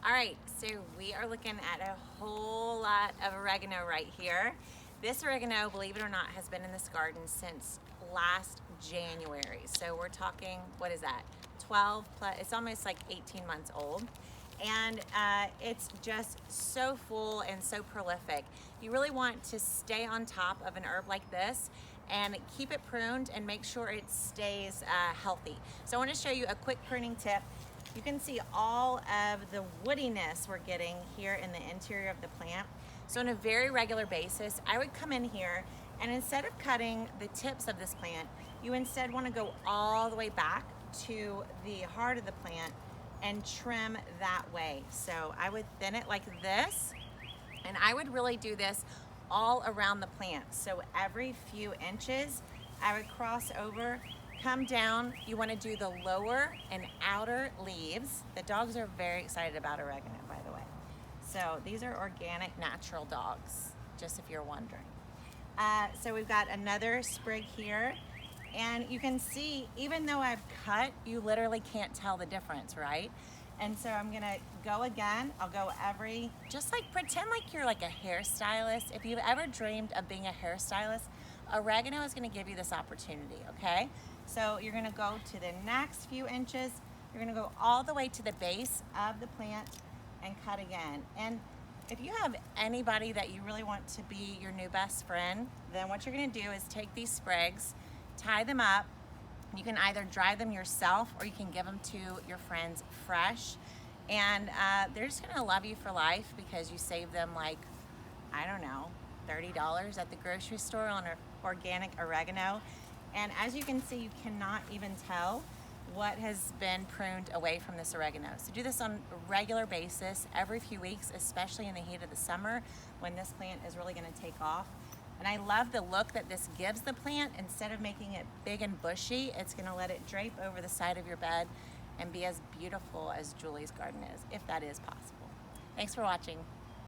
All right, so we are looking at a whole lot of oregano right here. This oregano, believe it or not, has been in this garden since last January. So we're talking, what is that? 12 plus, it's almost like 18 months old. And it's just so full and so prolific. You really want to stay on top of an herb like this and keep it pruned and make sure it stays healthy. So I want to show you a quick pruning tip. You can see all of the woodiness we're getting here in the interior of the plant. So on a very regular basis, I would come in here and instead of cutting the tips of this plant, you instead want to go all the way back to the heart of the plant and trim that way. So I would thin it like this, and I would really do this all around the plant. So every few inches, I would cross over, come down. You want to do the lower and outer leaves. The dogs are very excited about oregano, by the way. So these are organic, natural dogs, just if you're wondering. So we've got another sprig here. And you can see, even though I've cut, you literally can't tell the difference, right? And so I'm gonna go again. I'll go just like pretend like you're like a hairstylist. If you've ever dreamed of being a hairstylist, oregano is gonna give you this opportunity, okay? So you're gonna go to the next few inches. You're gonna go all the way to the base of the plant and cut again. And if you have anybody that you really want to be your new best friend, then what you're gonna do is take these sprigs, tie them up. You can either dry them yourself or you can give them to your friends fresh. And they're just gonna love you for life because you save them like, I don't know, $30 at the grocery store on organic oregano. And as you can see, you cannot even tell what has been pruned away from this oregano. So do this on a regular basis, every few weeks, especially in the heat of the summer when this plant is really gonna take off. And I love the look that this gives the plant. Instead of making it big and bushy, it's gonna let it drape over the side of your bed and be as beautiful as Julie's garden is, if that is possible. Thanks for watching.